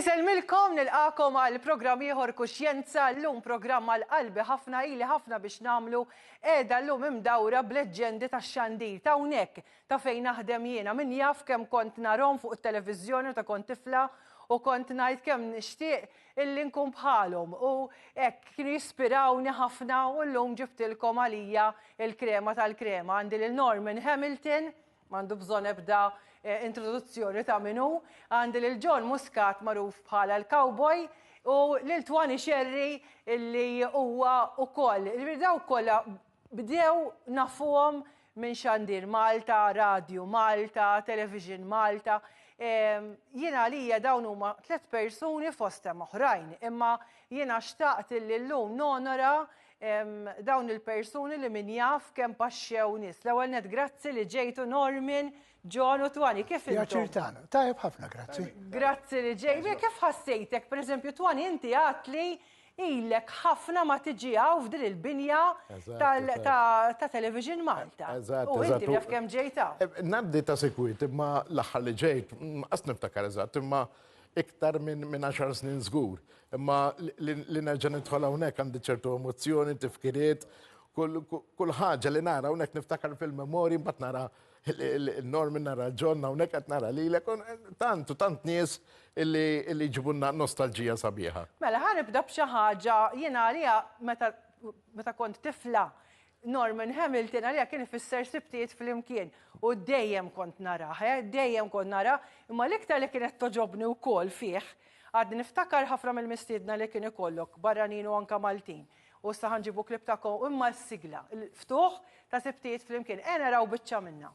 Inselmilkom nilqakom għal programm ieħor Kuxjenza, llum programm għal qalbi ħafna ili ħafna biex nagħmlu qiegħda llum imdawra b'leġġendi tax-xandir ta' hawnhekk ta' fejn naħdem jiena min jaf kemm kont narhom fuq it-televiżjoni ta' kont tifla u kont ngħid kemm nixtieq illi nkun bħalhom u hekk kienu jispirawni ħafna u llum ġibtilkom għalija il-krema tal-krema għandi lil Norman Hamilton m'għandu bżonn ebda introduzzjoni ta' minnu, għandi lil John Muscat magħruf bħala l-cowboy u lil Twani Xerri illi huwa wkoll. Daw kollha bdew nafuhom minn xandir Malta, Radio Malta, Television Malta. Jiena għalija dawn huma 3 persuni fosthom oħrajn, imma jiena xtaqt illi llum nonora dawn il-persuni li min jaf kemm paxxew nies. L-ewwel net grazzi li ġejtu Norman, John u Twani, kif intom? Jaċirtana, tajjeb ħafna, grazzi. Grazzi li ġejtu. Kif ħassejtek, pereżempju Twani inti għad li ilek ħafna ma tiġi hawn f'din il-binja ta' Television Malta. U inti jaf kemm ġejta. Naddi ta' sekwit, imma l-aħħar li ġejt, qas niftakar eżatt, imma iktar minn 10 snin żgur. Imma li nerġa' nidħol hawnhekk għandi ċertu emozzjoni, tifkiriet, kull ħaġa li nara hawnhekk niftakar fil-memorji, mbagħad nara il-Norman nara John hawnhekk qed nara lilek tant nies illi jġibulna nostalġija sabiħa. Mela ħanibda b'xi ħaġa jiena għalija meta kont tifla Norman Hamilton għalija kien ifisser sibtiet fl-imkien u dejjem kont narah, dejjem kont narah, imma l-iktar li kienet toġobni wkoll fih għad niftakar ħafna mill-mistiedna li kien ikollok barranin u anke Maltin. U issa ħanġibu klip tagħkom imma s-sigla, il-ftuħ ta' sibtiet fl-imkien. Naraw biċċa minnha.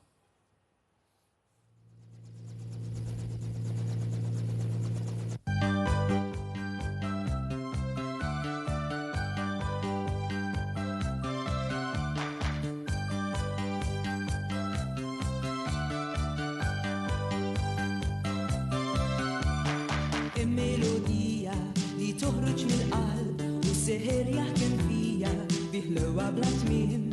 Melodija li toħroġ mill-qalb u seħer jaħkem fija biħlewa bla tmiem.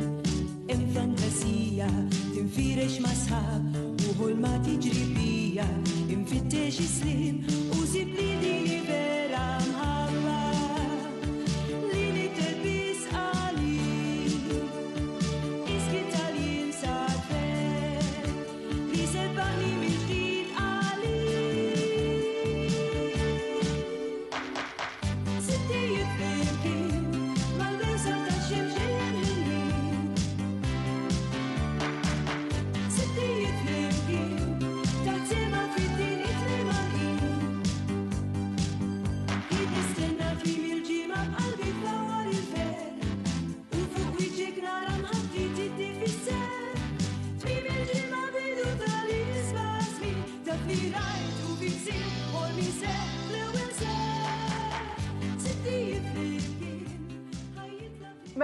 Fantasija tinfirex ma' sħab u ħolma tiġri bija infittex islim u zibli li vera mħabba li nittelbis għali iskit għalim sadfer li sebbaħni mill-ġdid għali.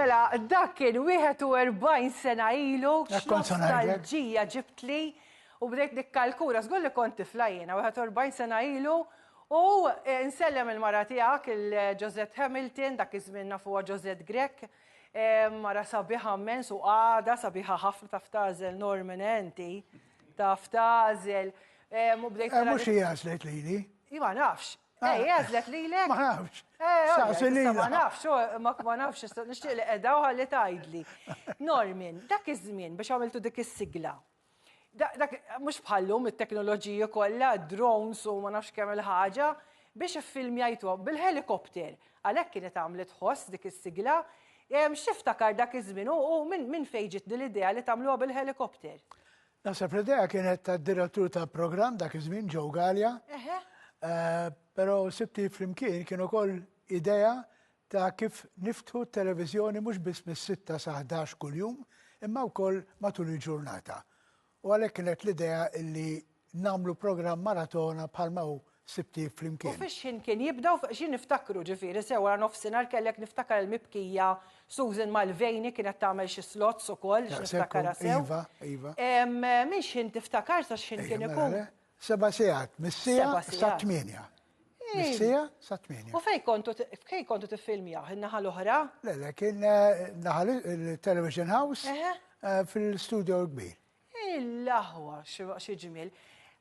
Mela, dak kien 41 sena ilu, x'nostalġija ġibtli u bdejt nikkalkura, żgur li kont tifla jiena 41 sena ilu u nsellem il-mara tiegħek il-Josette Hamilton, dak iż-żmien nafuha Josette Grek, mara sabiħa immens u għada sabiħa ħafna taf tażel Norman enti, taf tażel. Mhux hija għażlet lili. Ma nafx. Għażlet lilek? Ma nafx. Ma nafx, ma nafx, nixtieq li qiegħda u ħalli tgħidli. Norman, dak iż-żmien biex għamiltu dik is-sigla. Dak mhux bħallum it-teknoloġija kollha, drones u ma nafx kemm il-ħaġa biex iffilmjajtu bil-helikopter. Għalhekk kienet għamlet ħoss dik is-sigla. X'iftakar dak iż-żmien u minn fejn ġiet l-idea li tagħmluha bil-helikopter? Naħseb l-idea kienet tad-direttur tal-programm dak iż-żmien Joe Gallia. Però sibti flimkien kienu ukoll idea ta' kif niftħu t-televiżjoni mhux biss mis-6 sa 11 kuljum, imma wkoll matul il-ġurnata. U għalhekk kienet l-idea li nagħmlu programm maratona bħalma hu sibti flimkien. U fiex kien jibdew xi niftakru ġifieri sew wara nofsinhar kellek niftakar il-mibkija Susan Malvejni kienet tagħmel xi slots ukoll niftakar sew. Iva. Min x'in tiftakar sa x'in kien ikun? 7 sigħat, mis-sija sa 8. Mis-sija sa 8. U fejn kontu tiffilmjaw? In-naħa l-oħra? Le, kien naħa il-Television House fil-studio kbir. Il-laħwa, xi ġmiel.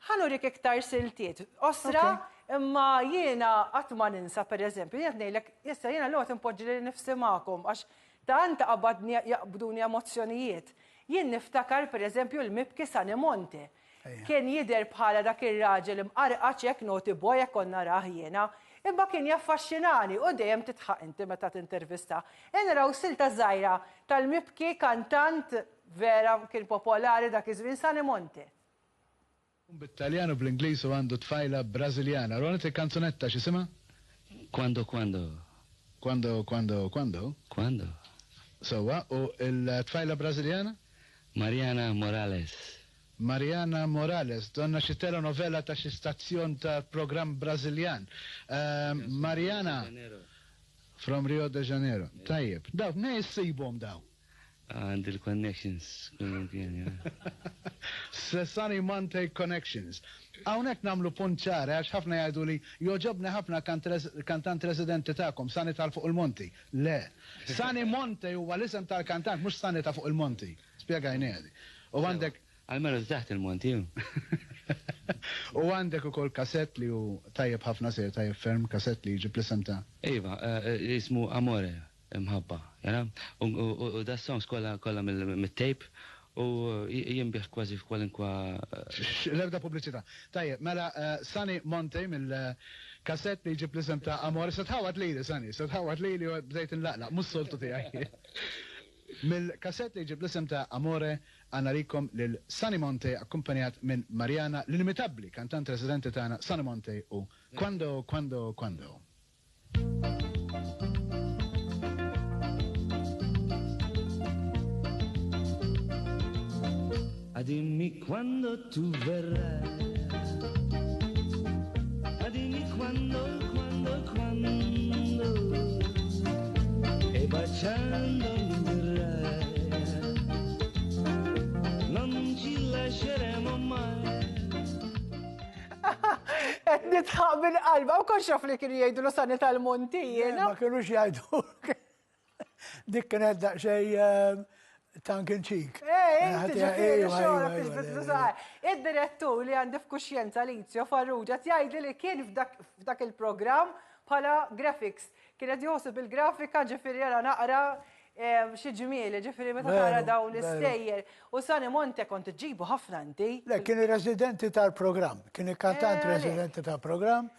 Ħanurik iktar siltiet. Osra, Imma jiena qatt ma ninsa pereżempju, jien ngħidlek issa jiena l-għod impoġġi li nifsi magħkom għax tant qabadni jaqbduni emozzjonijiet. Jien niftakar pereżempju l-mibki Sanimonte. Kien jidher bħala dak ir-raġel imqarqaċ hekk noti boy hekk konna rah jiena, imma kien jaffaxxinani u dejjem titħaq inti meta tintervista. Naraw silta żgħira tal-mibki kantant vera kien popolari dak iż-żmien Sanimonte. Bit-Taljan u bl-Ingliż u għandu tfajla Brażiljana. Ronet il-kanzunetta x'isima? Quando? Quando? Sowa, u il-tfajla Brażiljana? Mariana Morales. Mariana Morales, donna xi telenovela ta' xi stazzjon ta' programm Brażiljan. Mariana from Rio de Janeiro. Tajjeb, daw, ne jissibhom daw. And the connections. Sanimonte Connections. Hawnhekk nagħmlu punt ċara għax ħafna jgħidu li joġobni ħafna kantant residenti tagħkom Sani tal fuq il-Monti. Le. Sanimonte huwa l-isem tal-kantant mhux Sani ta' fuq il-Monti. Spjegajni għadi. U għandek Almenu taħt il-Monti. U għandek ukoll kasett li hu tajjeb ħafna sejr tajjeb ferm kasett li jġib l-isem ta' Iva, ismu Amore, mħabba, jara? U da songs kolla mill-tape u jimbieħ kważi f'kwalinkwa... L-ebda publicità. Tajjeb, mela Sani Monte mill-kassett li jġib l-isem ta' Amore, satħawat li Sani, satħawat li u bdejt nlaqlaq, mus soltu tiegħi. Mill-kassett li jġib l-isem ta' Amore għanarikom lil Sanimonte akkumpanjat minn Mariana l-inimitabli kantant residenti tagħna Sanimonte u Quando. Dimmi quando tu verrai. Dimmi quando. E baciando mi verrai. Non ci lasceremo mai. Nitħaq minn qalba u kon xaf li kienu jgħidu l-Sani tal-Monti, Ma kienux jgħidu. Dik kienet daqsxejn tongue in cheek. Id-direttur li għandi f'kuxjenza Lizio Farrugia jgħidli li kien f'dak il-programm bħala graphics. Kienet jħossib il-grafika ġifieri jara naqra xi ġmieli, ġifieri meta tara dawn l-istejjer. U Sanimonte kont iġġibu ħafna inti. Le, kien ir-residenti tal-programm, kien il-kantant residenti tal-programm.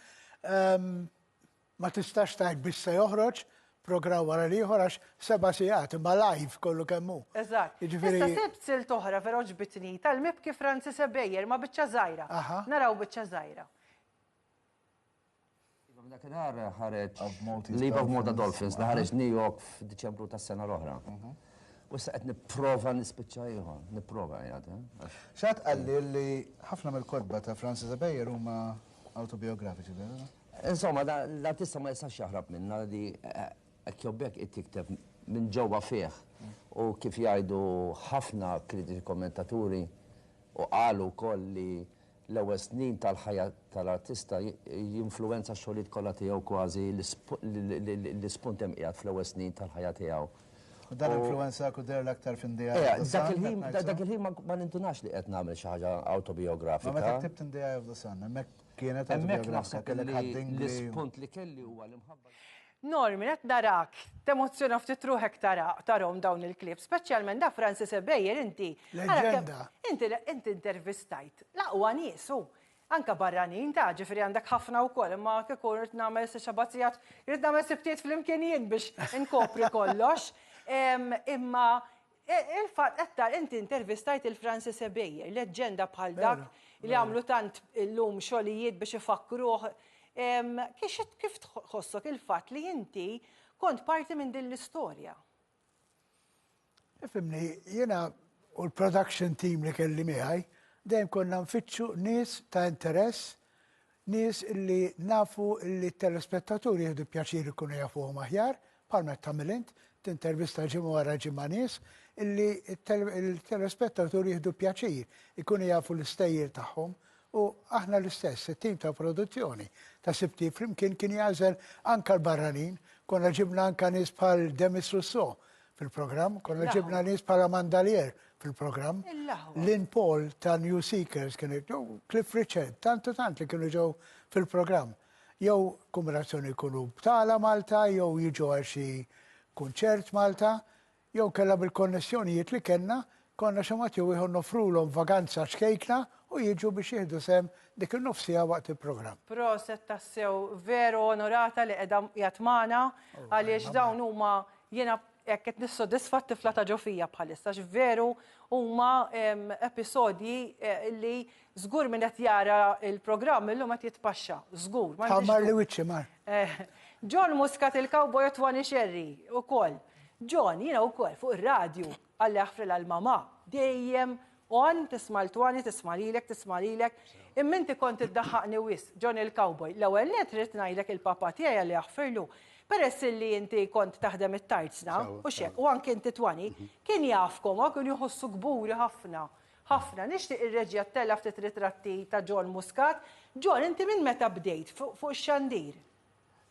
Ma tistax tajt bissa joħroġ programm wara li għax 7 sigħat imma live kollu kemmu. Eżatt. Issa sibt silt oħra vera oġbitni tal-mibki Franzi Sebejjer ma biċċa żgħira. Naraw biċċa żgħira. Dakinhar ħareġ Leave of Malta Dolphins li ħareġ New York f'Diċembru tas-sena l-oħra. U issa qed nipprova nispiċċa ieħor, nipprova jgħid. X'għad qalli li ħafna mill-kodba ta' Franzi Sebejjer huma autobiografiċi, vera? Insomma, l-artista ma jistax jaħrab minna li hekk jobbek tikteb minn ġewwa fih. U kif jgħidu ħafna kritiċi kommentaturi u qalu wkoll li l-ewwel snin tal-ħajja tal-artista jinfluwenza x-xogħlijiet kollha tiegħu kważi l-ispunt hemm qiegħed fl-ewwel snin tal-ħajja tiegħu. U dan influwenza kuder l-aktar f'Indija. Dak il-ħin ma nintunax li qed nagħmel xi ħaġa autobiografika. Ma meta ktibt Indija of the Sun, hemmhekk kienet autobiografika l-ispunt li kelli huwa l-imħabba. Normi, qed narak, temozzjona ftit ruħek tarahom dawn il-klip, speċjalment da Franzi Sebejjer inti. Leġenda. Inti intervistajt laqwa niesu. Anka barranin ta' ġifieri għandek ħafna wkoll, imma kieku rrid nagħmel xabazzijat, rrid nagħmel sibtiet fl-imkien biex inkopri kollox. Imma il-fatt qed inti intervistajt il-Franzi Sebejjer, leġenda bħal dak li għamlu tant illum xogħlijiet biex ifakkruh. Kif tħossok il-fatt li inti kont parti minn din l-istorja? Ifimni, jiena u l-production team li kelli miegħi dejjem konna nfittxu nies ta' interess, nies li nafu li t-telespettaturi jieħdu pjaċir ikunu jafuhom aħjar, bħalma tagħmel int, tintervista ġimgħa wara ġimgħa nies illi il-telespettaturi jieħdu pjaċir, ikunu jafu l-istejjer tagħhom. U aħna l-istess, il-tim ta' produzzjoni ta' Sibti flimkien kien jażel anka l-barranin, konna ġibna anka nies bħal Demis Rousseau fil-programm, konna ġibna nies bħal Amandalier fil-programm, Lynn Paul ta' New Seekers, Cliff Richard, tant li kienu ġew fil-programm. jew kombinazzjoni jkunu btala Malta, jew jiġu għal xi kunċert Malta, jew kellha bil-konnessjonijiet li kellna, konna xamat jew ieħor nofrulhom vaganza xkejkna u jiġu biex jieħdu sem dik il-nofsija waqt il-programm. Proset tassew veru onorata li qiegħda jatmana għaliex dawn huma jiena jekk qed nissodisfa t-tifla ta' ġofija bħalissa veru huma episodji li żgur min qed jara il-programm illum qed jitpaxxa, żgur. Ħammar li wiċċi mar. John Muscat il-cowboy Twani Xerri ukoll. John, jiena wkoll fuq ir-radju għalli aħfri l-mama dejjem on tisma' l-Twani, tisma' lilek, tisma' lilek. Imma inti kont iddaħħaqni wis, John il-cowboy. L-ewwel net trid ngħidlek il-papa tiegħi għalli aħfirlu. Peress li inti kont taħdem it-tajtsna, u xek, u anke inti Twani, kien jafkom, kien jħossu gburi ħafna. Ħafna, nixtieq ir-reġja tella ftit ritratti ta' John Muscat. John, inti minn meta bdejt fuq ix-xandir?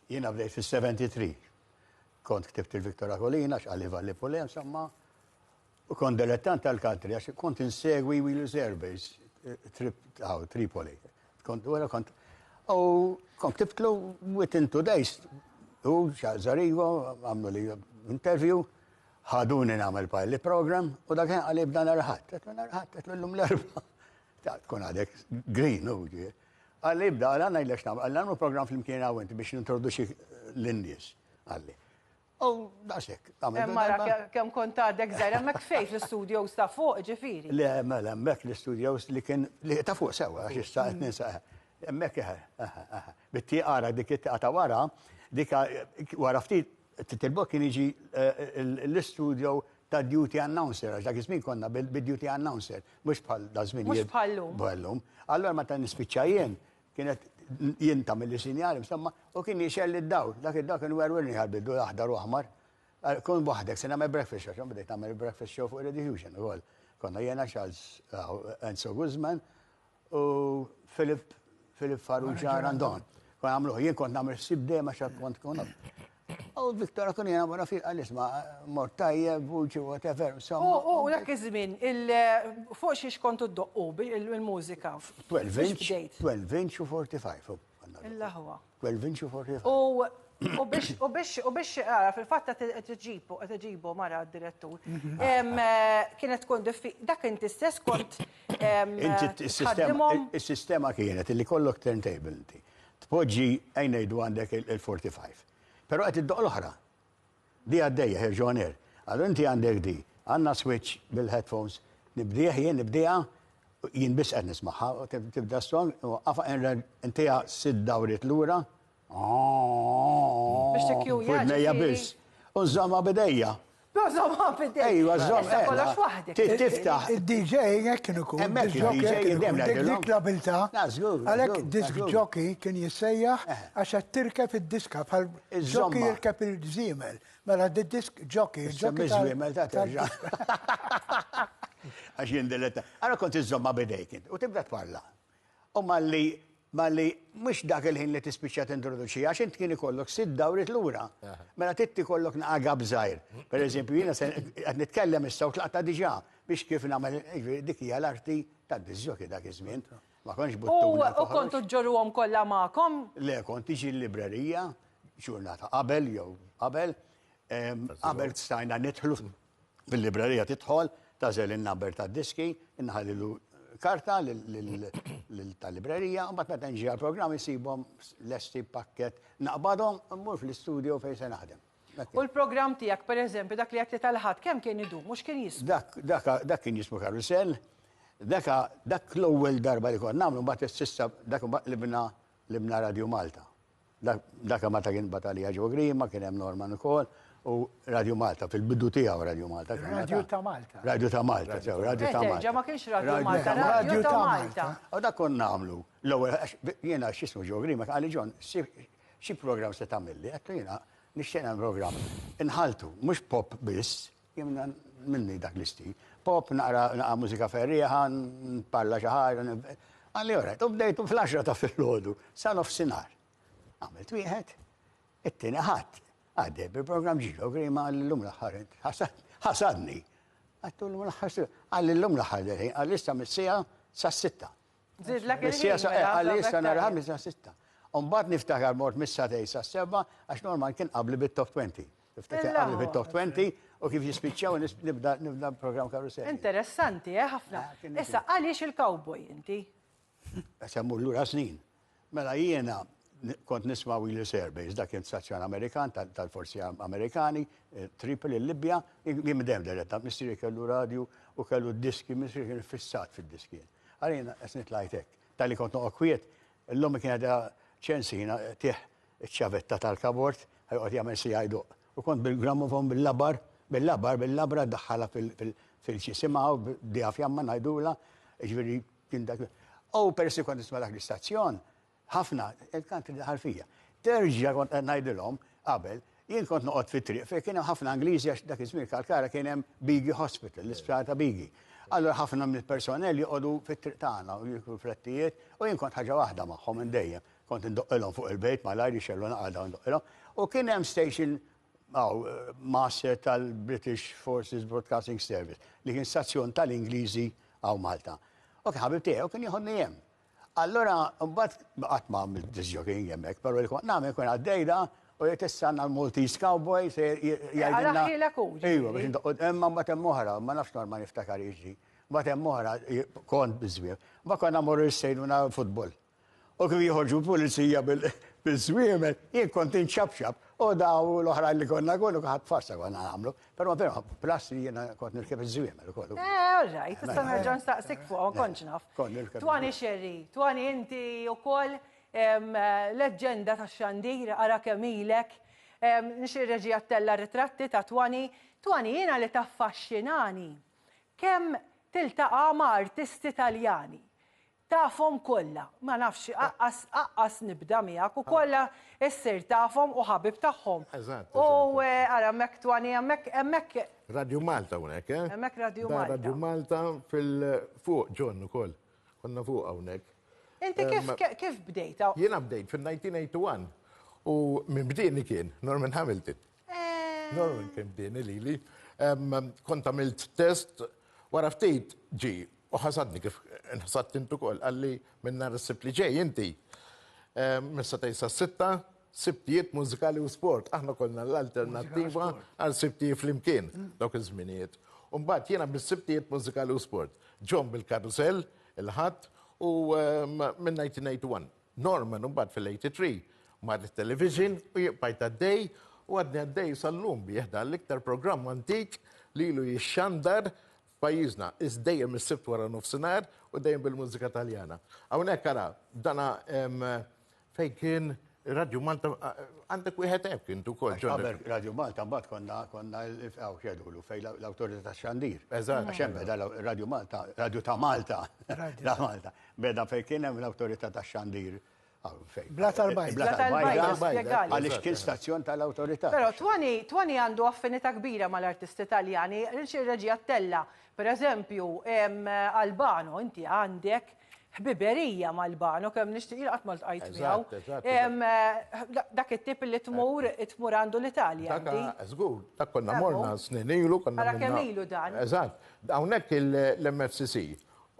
Jiena bdejt fis-73. Kont ktibt il-Viktora Kolina, x'għalli Valli Pulem, insomma, u kont dilettant tal-country, għax kont insegwi Wheelers Airbase, Tripoli. Kont ktibtlu within 2 days. U Zarigo għamlu li interview, ħaduni nagħmel pilot program, u dak għalli b'dan arħat. Għetlu l-lum l-erba. Tkun għadek green, u għalli b'da għalli għajlex nagħmel. Għalli għamlu program fil-mkien għawenti biex nintroduċi l-Indies. Għalli. U dasek. Mara, kem kont għadek zaħir, emmek fejt l-studios ta' fuq, ġifiri? Le, mela, emmek l-studios li kien, li ta' fuq sewa, għax istaqet ninsa. Emmek bitti għara dik it-ta' wara, dika wara ftit titilbok kien jiġi l-studio ta' duty announcer, għax dak iż-żmien konna bil-duty announcer, mhux bħal da' żmien. Mhux bħallum. Bħallum. Allora meta nispiċċa jien, kienet jien tagħmel sinjali, insomma, u kien jixelli d-dawl, dak id-dawl kien werwerni ħalbiddu aħdar u aħmar. Kun waħdek, se nagħmel breakfast show, bdejt nagħmel breakfast show fuq Rediffusion ukoll. Konna jiena Charles Enzo Guzman u Filip Farrugia Randon. Kon għamluħ, jien kont nagħmel sibdej ma xar kont kun. U Viktora kun jiena wara fil għal-isma, mortajja, vuċi, whatever. U dak iż-żmien, fuq xiex kontu d-doqqu il-mużika? 12 inch u 45. Il-laħwa. 12 inch u 45. U biex, fil-fatta t-ġibu mara d-direttur, kienet tkun dak inti stess kont il-sistema kienet li kollok turntable inti. Tpoġġi għajnejdu għandek il-45. Pero għet id-doq l-oħra. Di għaddejja, ħirġoner. Għallu inti għandek di, għanna switch bil-headphones, nibdieħ jien bis għed nismaħħa, tibda song, għafa intija 6 dawrit l-ura. Biex tekju jgħja bis. Unżomma bidejja. Użomma bidejja. Ejwa, żomma. Kollox waħdek. Tiftaħ. Il-DJ jek kienu kun. Hemmhekk il-DJ dik l-abilta. Żgur. Għalek disk jockey kien jissejjaħ għax qed tirkeb id-diska bħal jockey jirkeb il-żiemel. Mela disk jockey. Żiemel ta' terġa'. Għax jindiletta. Għara kont iżomma bidejk u tibda tparla. U malli mux dak il-ħin li tispiċċa t-introduċi, għax int kien ikollok 6 dawrit l-ura. Mela titti kollok naqagab żgħir. Per eżempju, jiena qed nitkellem issa u tlaqta diġà biex kif nagħmel dik hija l-arti tad-diżjoki dak iż-żmien. Ma konx buttuna. U kontu ġorruhom kollha magħkom? Le, kont tiġi l-librerija, ġurnata qabel jew qabel stajna nidħlu fil-librerija tidħol, tażel in-number tad-diski, inħallilu karta tal-librerija, u bat meta nġi għal-programm jisibhom lesti pakket naqbadhom mmur fl-istudio fejn se naħdem. U l-programm tiegħek pereżempju dak li qed tal-ħadd kemm kien idum, mhux kien jismu? Dak kien jismu Karusell, dak l-ewwel darba li kont nagħmlu mbagħad ississa dak libna Radio Malta. Dak meta kien Batalija ġew Grima, kien hemm Norman ukoll. U Radio Malta, fil-biddu tiegħu Radio Malta. Radio ta' Malta. Radio ta' Malta, Radio ta' Malta. Ma kienx Radio Malta, Radio ta' Malta. U dak kon nagħmlu. L-ewwel jiena x'ismu ġew Grima, għalli John, xi programm se tagħmilli? Qed jiena nixtieq nagħmel programm. Inħaltu, mhux pop biss, jien minni dak l-istil. Pop naqra mużika ferrieħa, nparla xi ħaġa. Għalli orajt, u bdejtu fl-10 ta' filgħodu, sa nofsinhar. Għamilt wieħed, it-tieni ħadd. Għadde, bil-program ġilu, Grima għall-lum l-ħaret, ħasadni. Għattu l-lum l-ħar, għall-lum l-ħar d-ħin, għall-issa mis-sija sa' 6. Zid l-ak Għall-issa narħam sa' 6. Mbagħad niftakar mort mis-satej sa' seba għax normal kien qabli bit-top 20. Niftakar qabli bit-top 20 u kif jispiċċaw nibda program karusell. Interessanti, ħafna. Issa, għaliex il-cowboy inti? Semmu l-lura snin. Mela jiena kont nisma' Willis Airbase, dak kien stazzjon Amerikan tal-Forzi Amerikani, Tripoli, Libja, jien dem diretta, missieri kellu radju u kellu diski, missieri kien fissat fid-diski. Għalina, esnit lajtek, tal-li kont noqgħod kwiet, l-lum kien għadha ċensina tieħ iċ-ċavetta tal-kabort, għajqot jagħmel si jgħiduq. U kont bil-grammofon bil-labra daħħala fil-ċisima u dijaf jamma ngħidula, ġifieri kien dak. U persi kont nisma' dak l-istazzjon, ħafna, il-kantri ħalfija. Terġa kont ngħidilhom qabel, jien kont noqgħod fit-triq, fejn kien hemm ħafna Angliżi għax dak iż-żmien Kalkara kien hemm Bigi Hospital, l-isptar ta' Bigi. Allora ħafna mill-personell joqogħdu fit-triq tagħna u jikru flettijiet u jien kont ħaġa waħda magħhom minn dejjem. Kont indoqqilhom fuq il-bejt malajr jixellu naqgħda ndoqqilhom. U kien hemm station master tal-British Forces Broadcasting Service li kien stazzjon tal-Ingliżi għaw Malta. U kien ħabib tiegħu kien jieħodni hemm. Allora mbagħad qatt ma għamilt disjoking hemmhekk, però li kont nagħmel kien għaddejda u jtissanna l-Maltese Cowboy se jgħidilna. Ejwa, biex indoqqod, imma mbagħad hemm oħra, ma nafx norma niftakar jiġri. Mbagħad hemm oħra kont biżwiem. Mbagħad konna morru jsejnuna futbol. U kif jħorġu pulizija bil-żwiemel, jien kont inċabxab u daw l-oħra li konna kollu ħadd farsa konna nagħmlu, però plas li jiena kont nirkeb iż-żwiemel ukoll. Orrajt, tista' nerġa' nistaqsik fuq, ma kontx naf. Twani Xerri, twani inti wkoll leġġenda tax-xandir ara kemm ilek, nixir reġi għattella ritratti ta' twani jiena li taffaxxinani. Kemm tiltaqa' ma' artisti Taljani. Tafhom kollha, ma nafx aqqas nibda miegħek u kollha issir tafhom u ħabib tagħhom. U ara hemmhekk twani hemmhekk. Radio Malta hawnhekk, eh? Hemmhekk Radio Malta. Radio Malta fil-fuq ġon ukoll. Konna fuq hawnhekk. Inti kif bdejta? Jiena bdejt fil-1981 u minn bdieni kien Norman Hamilton. Norman kien bdieni lili. Kont għamilt test wara ftit ġi. U ħasadni kif nħasad intu kol, għalli minna r-sib li ġej inti. Missa tajsa sitta, sibtijiet mużikali u sport. Aħna kolna l-alternativa għal sibtijiet fl-imkien, dawk iż-żminijiet. Umbat jena bil-sibtijiet mużikali u sport. Ġon bil-karusell, il-ħadd, u minn 1981. Norman umbat fil-83. Mar il-television u jibqajt għaddej, u għadni għaddej sal-lum bieħda l-iktar program antik li lu jixxandar pajjiżna dejjem is-sibt wara nofsinhar u dejjem bil-mużika Taljana. Hawnhekk ara dana fejn kien Radio Malta għandek wieħed hekk kien ukoll. Radio Malta mbagħad konna xedulu fejn l-awtorità tax-xandir. Eżatt. Għax hemm beda Radio Malta, Radio ta' Malta. Ta' Malta. Beda fejn kien hemm l-awtorità tax-xandir. Bla tal-bajt. Għalix kien stazzjon tal-autorità. Pero twani għandu affinità kbira mal-artisti Taljani. Rinxir reġi għattella, per eżempju, Albano, inti għandek ħbiberija mal-Albano, kemm nixtieq qatt ma ltqajt miegħu. Dak it-tip li tmur għandu l-Italja. Żgur, dak konna morna snin ilu konna. Ara kemm ilu dan. Eżatt. Hawnhekk l-MFCC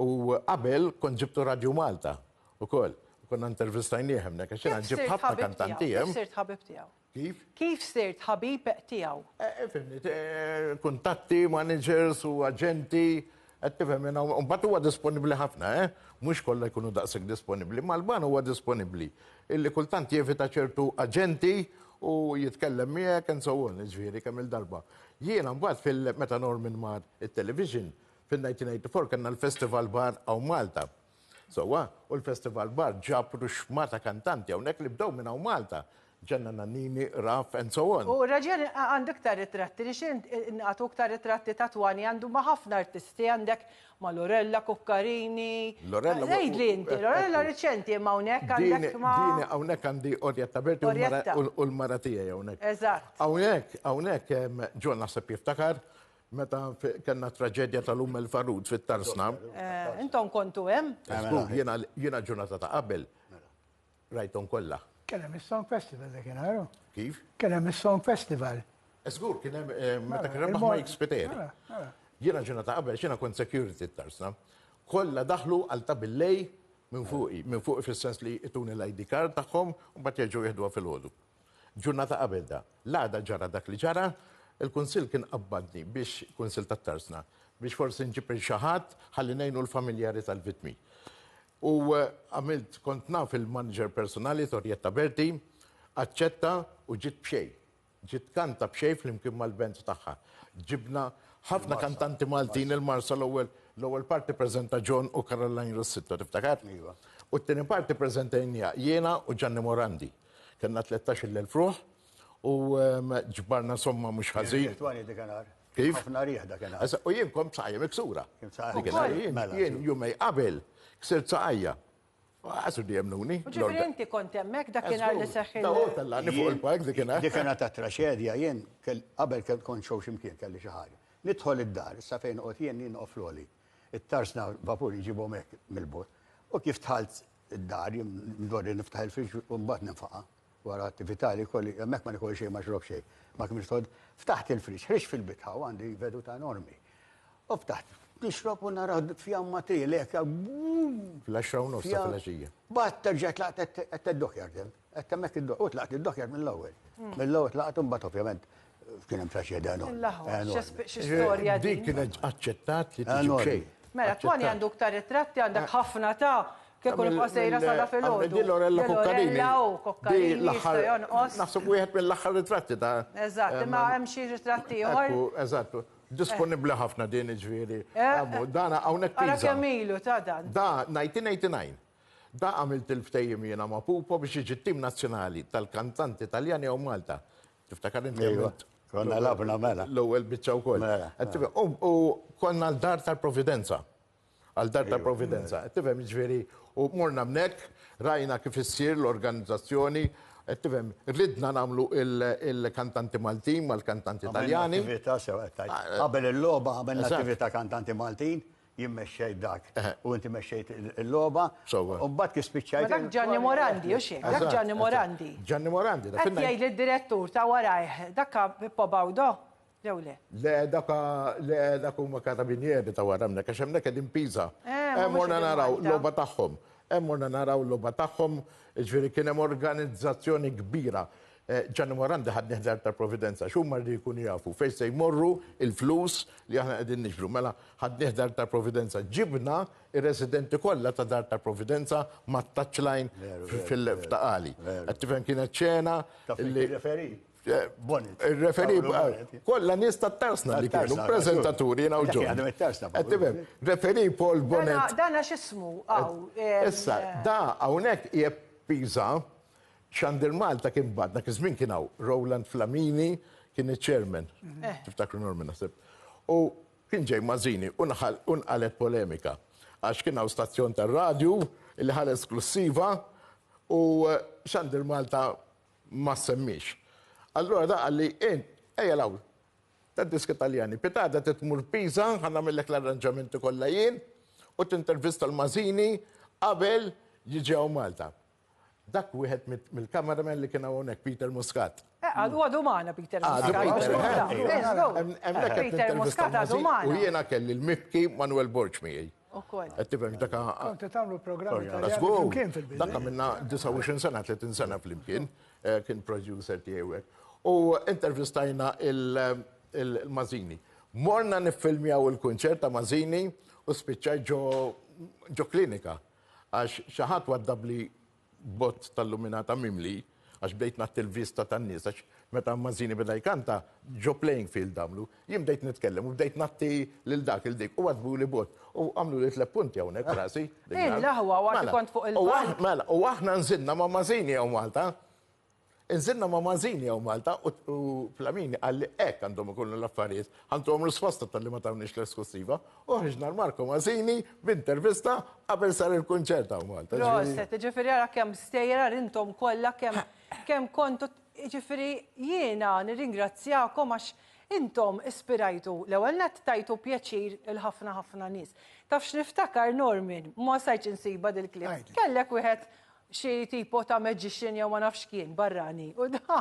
u qabel kont ġibtu Radio Malta ukoll. Konna intervistajni hemmnek, għaxina ġib ħafna kantanti hemm. Kif sirt ħabib tiegħu? Kif? Kif sirt ħabib tiegħu? Fimni, kuntatti, managers u aġenti, qed tifhem minn hawn. Mbagħad huwa disponibbli ħafna, mhux kollha jkunu daqshekk disponibbli. Mal-ban huwa disponibbli. Illi kultant jevita ċertu aġenti u jitkellem miegħek and so on, ġifieri kemm il-darba. Jiena mbagħad meta Norman mar it-television fil-1984 kellna l-Festival Bar għaw Malta. Sowa, u l-Festival Bar ġabru xmata kantanti, għonek li bdow minn Malta. Ġenna Nannini, Raf, and so on. U raġel għandek ta' ritratti, li xin għatu ta' ritratti ta' twani għandu ma' ħafna artisti, għandek ma' Lorella Cuccarini. Lorella. Zejdli inti, Lorella Riċenti, ma' unek għandek ma'. Dini għonek għandi Orjetta Berti u l-Maratija għonek. Eżatt. Għonek ġon naħseb jiftakar, meta kena traġedja tal-Umm el-Farud fit-Tarsna. Intom kontu hemm? Jiena ġurnata ta' qabel. Rajton kollha. Kien hemm is-Song Festival dak kien għaru. Kif? Kien hemm is-Song Festival. Żgur kien hemm meta kien hemm Mike Spiteri. Jiena ġurnata qabel jiena kont security t-Tarsna. Kollha daħlu għal ta' billej Minn fuqi fis-sens li ituni l-ID card tagħhom u mbagħad jerġgħu jeħduha fil-ħodu. Ġurnata qabel da, l-għada ġara dak li ġara, il-Kunsill kien qabbadni biex Kunsill tat-Tarsna biex forsi nġib xi ħadd ħalli ngħinu l-familjari tal-vittmi. U għamilt kont naf il-manager personali Torjetta Berti, aċċetta u ġiet b'xej. Ġiet kanta b'xej flimkien mal-band tagħha. Ġibna ħafna kantanti Maltin il-Marsa l-ewwel parti preżenta John u Caroline Rossitto, tiftakar? U t-tieni parti preżentajnija jiena u Gianni Morandi. Kenna 13,000 fruħ u ġbarna somma mhux ħażin. Kif? Ħafna rieħ dakinhar. U jien kont saqajja miksura. Mela. Jien jumej qabel ksirt saqajja. Għasu di jemnuni. Ġifri inti kont hemmhekk dakinhar li seħħi. Tallani fuq il-park dikinhar. Dikinhar ta' traċedja jien qabel kont xew x'imkien kelli xi ħaġa. Nidħol id-dar, issa fejn qod jien ofroli. It-tarsna vapur jġibhom hekk mill-bot. U kif tħalt id-dar, ndorri niftaħ il-friġ u mbagħad ninfaqa' wara attività li kolli, hemmhekk ma nikolli xejn ma xrob xejn. Ma kemm nistgħod ftaħt il-friġ, ħriġ fil-bitħa u għandi veduta enormi. U ftaħt nixrob u nara fjamma triel hekk. Fl-10 u nofs ta' filgħaxija. Bat terġa' tlaqt qed id-dokjard, qed hemmhekk id-dokjard, u tlaqt id-dokjard mill-ewwel. Mill-ewwel tlaqt u mbagħad ovvjament kien hemm traċedja enormi. X'istorja dik kienet aċċettat li tiġi xejn. Mela, twani għandu ktar ritratti, għandek ħafna ta' kieku l-qasejra sada fil-ħodu. Di Lorella Kokkarini. Kokkarini jista' jonqos. Naħseb wieħed mill-aħħar ritratti ta' Eżatt, imma hemm xi ritratti ieħor. Eżatt, disponibbli ħafna din iġifieri. Dana hawnhekk Ara kemm ilu ta' dan. Da 1989. Da għamilt il-ftejjem jiena ma' Pupo biex jiġi t-tim nazzjonali tal-kantanti Italjani u Malta. Tiftakar inti Konna labna mela. L-ewwel biċċa wkoll. U konna l-dar tal-Providenza. Għal-dar tal-Providenza. Tifhem jiġifieri u morna mnek, rajna kif issir l-organizzazzjoni, tifhem ridna nagħmlu il-kantanti Maltin mal-kantanti Italjani. Qabel il-logħba għamilna attività kantanti Maltin, jien mexxejt dak u inti mexxejt il-logħba. U mbagħad kif spiċċajt. Dak Gianni Morandi, u xejn, dak Gianni Morandi. Gianni Morandi. Qed jgħid lid-direttur ta' warajh, dakka Pippo Bawdo, jew le? Le, huma karabinieri ta' waramna, għax hemmhekk qegħdin Pisa. Morna naraw l-logħba tagħhom. Morna naraw l-logħba tagħhom, ġifieri kien hemm organizzazzjoni kbira. Gianni Morandi ħad neħdar ta' Providenza, xu marri jkunu jafu, fejn se jmorru il-flus li aħna qegħdin nixbru. Mela ħad neħdar ta' Providenza. Ġibna ir-residenti kollha ta' dar ta' Providenza ma' touchline fil-ftaqali. Qed tifhem kienet ċena. Il-referi, kolla nies ta' Tarsna li kienu, prezentaturi jena u ġon. Referi Paul Bonnet. Dana x'ismu? Issa, da hawnhekk hija Pisa, Xandir Malta kien badna, kien żmien kien hawn Roland Flamini kien iċ-chairman. Tiftakru Norman naħseb. U kien ġej Mażini u nqalet polemika għax kien hawn stazzjon tar-radju li ħal esklusiva u Xandir Malta ma semmix. Allora da għalli, ejja law, ta' disk Italjani, pitada titmur Pisa, ħanna millek l-arranġamenti kollha jien, u t-intervista l-Mażini qabel jiġew Malta. Dak wieħed mill-kameraman li kien hawnhekk Peter Muscat. Għadu maħna Peter Muscat. Peter Muscat għadu maħna. U jiena kelli l-mibki Manuel Borġ miegħi. Għattifem daka. Konti tamlu programmi fl-imkien fil-bidu. Daka minna 29 sena, 30 sena fl-imkien, kien producer tiegħek. U intervistajna il-Mażini. Morna nifilmjaw il-kunċert ta' Mażini u spiċċaj ġo klinika. Għax xaħat waddab li bot tal-luminata mimli, għax bdejt natt il-vista tan-nies, għax meta Mażini beda jkanta ġo playing field għamlu, jim bdejt nitkellem u bdejt natti lil-dak il-dik u għadbu li bot. U għamlu li 3 punti għawnek rasi. Laħwa, għati kont fuq il-bal. Mela, u aħna nżidna ma' Mażini għaw Malta. Nżidna ma' Mażini għaw Malta u Flamini għalli ek għandhom ikollu l-affarijiet. Għantu għamlu s-fasta tal-li ma tawniex l-eskusiva. U ħiġna Marco Mażini b'intervista qabel sar il-kunċert għaw Malta. Roset, ġifiri għara kem stejra rintom kolla kem kontu, ġifiri jiena nirringrazzjakom għax intom ispirajtu l-ewwel net tajtu pjaċir il-ħafna nies. Tafx niftakar Norman, ma sajċ insiba dil-klip. Kellek wieħed xi tipo ta' magician jew ma nafx kien barrani. U da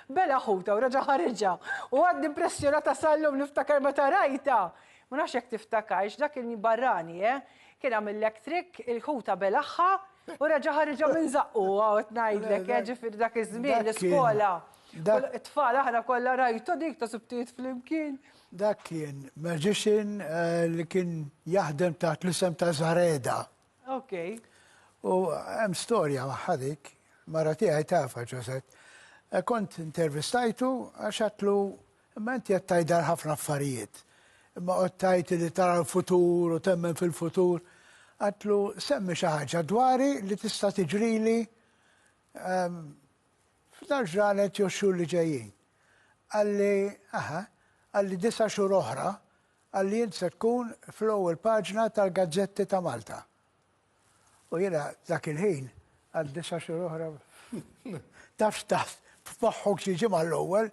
bela ħuta u raġa ħarġa. U għad impressjonata sallum niftakar meta rajta. Ma nafx jekk tiftakarx dak il-barrani, kien hemm electric, il-ħuta belaħħa u reġa' ħarġa minn zaqqu għawet ngħidlek, ġifieri dak iż-żmien l-iskola. It-tfal aħna kollha rajtu dik ta' subtiet flimkien. Dak kien magician li kien jaħdem taħt l-isem ta' Zareda. Okay. U hemm storja ma' ħadik, mara tiegħi tafha ġoset. Kont intervistajtu għax għatlu imma inti qed tgħidha ħafna affarijiet. Imma qed tgħid li tara l-futur u temmen fil-futur. Għatlu semmi xi ħaġa dwari li tista' tiġrili f'dar ġranet jew xhur li ġejjin. Għalli 9 xhur oħra, għalli jint se tkun fl-ewwel paġna tal-Gazzetti ta' Malta. U jiena dak il-ħin għal 9 xhur oħra tafx taħt f'moħħok xi ġimgħa l-ewwel,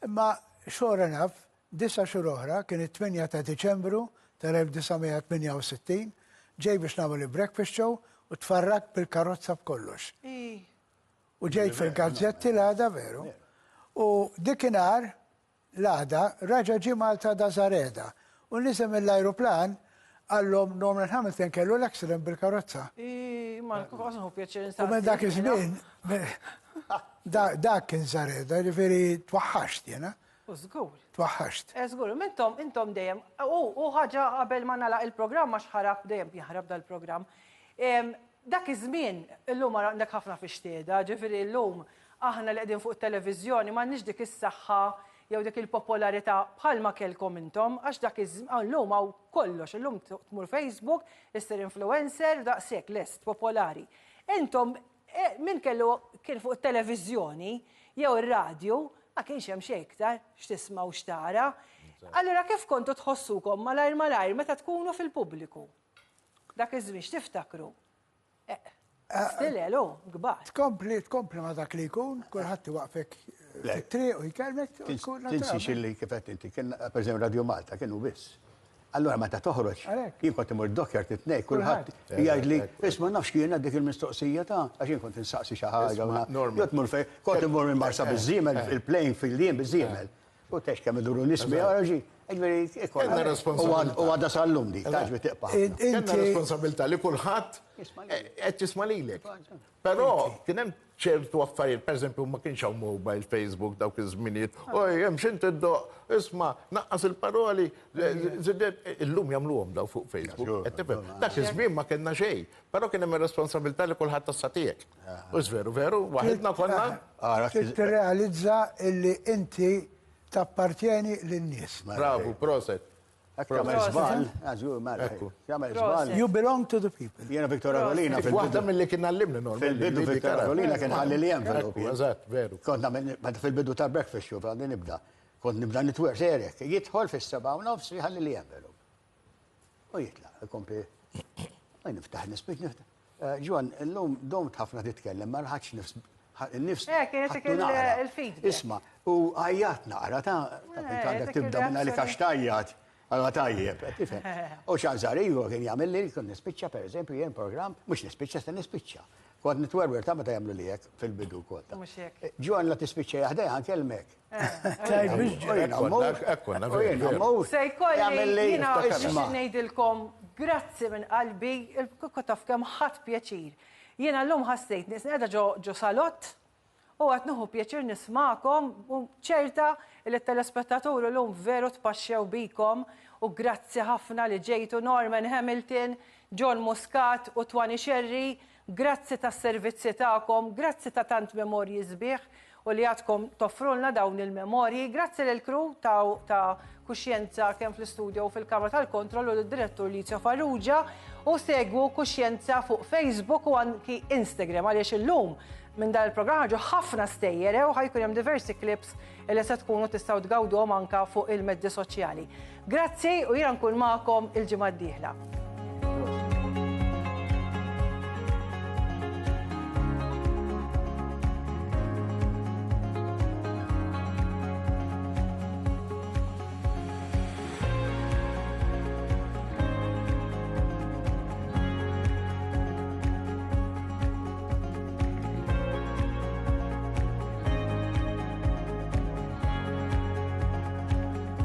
imma xorra naf 9 xhur oħra kien it-8 ta' Diċembru tal-1968 ġej biex nagħmel il-breakfast show u tfarrak bil-karozza b'kollox. U ġejt fil-Gazzetti l-għada veru. U dikinhar l-għada raġa ġie Malta da Zareda. U nisem l-ajruplan għallhom Norman Hamilton kellu l-accident bil-karozza. Marko, għaznu pjaċir U minn dak iż-żmien, dak kien Zareda, ġifieri twaħħaxt jiena. Żgur. Twaħħaxt. Żgur, intom dejjem, u ħaġa qabel ma nagħlaq il-programm għax ħarab dejjem jaħrab dal-programm. Dak iż-żmien illum għandek ħafna fix-xtieda, ġifieri llum aħna li qegħdin fuq it-televiżjoni m'għandniex dik is-saħħa jew dik il-popolarità bħalma kellkom intom, għax dak illum hawn kollox, illum tmur Facebook, issir influencer, daqshekk lest popolari. Intom min kellu kien fuq it-televiżjoni jew ir-radju ma kienx hemm xejn iktar x'tisma' u x'tara. Allura kif kontu tħossukom malajr meta tkunu fil-pubbliku? Dak iż-żmien x'tiftakru? Stilelu, gbar. Tkompli ma dak li jkun, kulħadd iwaqfek fit-triq u jkellmek. Tinsi xilli kifet inti, kien pereżempju Radio Malta kienu biss. Allora meta toħroġ, jien kont imur dokkjar titnej, kulħadd jgħidli, isma' nafx kien dik il-mistoqsija ta' għax jien kont insaqsi xi ħaġa. Jgħid mur fejn, kont imur minn Marsa biż-żiemel, il-playing field-jiem biż-żiemel. U tex kemm iduru nismi għaraġi. U għadda sal-lum di, taġbi tiqpa. Kenna responsabilità li kulħadd qed jisma' lilek. Però kien hemm ċertu affarijiet, pereżempju ma kienx hawn mobile, Facebook dawk iż-żminijiet. Oj, hemm x'int iddoq, isma' naqqas il-paroli, illum jagħmluhom daw fuq Facebook. Dak iż-żmien ma kellna xejn, però kien hemm ir-responsabilità li kulħadd tassa tiegħek. U veru, waħedna konna. Tirrealizza illi inti tappartieni lin-nies. Bravo, proset. You belong to the people. Jena Viktor Arolina Waħda mill-li kien għallimni fil-bidu Viktor Arolina kien ħalli li envelope. Eżatt, veru. Konna fil-bidu ta' breakfast show għandi nibda. Kont nibda nitwer serjek. Jitħol fis-7 u nofs ħalli li envelope. U jitla, kompli. U niftaħ nispit niftaħ. Ġwan, l-lum domt ħafna titkellem, ma rħax nifs. Kienet il-feedback. Isma, u għajjat naqra ta' għandek tibda minna li kaxtajjat. Għalma tajjeb, tifem. U xanżar igu kien jgħamil li kun nispiċċa, per eżempju, jien program, mux nispiċċa, sta nispiċċa. Kod nitwerwer ta' meta jgħamlu li jek fil-bidu kodda. Ġuan la tispiċċa jgħadaj għan kelmek. Jina nejdilkom, grazzi minn qalbi, il-kukotaf kem ħat pjaċir. Jena l-lum ħassejt, nisneda ġo salott, u għatnuħu pjaċir nismakom, u ċerta il-telespettaturi l-lum veru tpaxxew bikom, u grazzi ħafna li ġejtu Norman Hamilton, John Muscat u Twani Sherry, grazzi ta' servizzi ta'kom, grazzi ta' tant memorji sbieħ, u li għadkom toffrulna dawn il-memorji, grazzi l-kru ta' Kuxjenza kemm fl-istudio u fil-Kamra tal-Kontroll u l-Direttur Lizio Farrugia, u segwu Kuxjenza fuq Facebook u anki Instagram għaliex illum minn dal il-programma ġo ħafna stejjere u ħajkun hemm diversi clips li se tkunu tistgħu tgawduhom anke fuq il-medji soċjali. Grazzi u jiena nkun magħkom il-ġimgħa d-dieħla.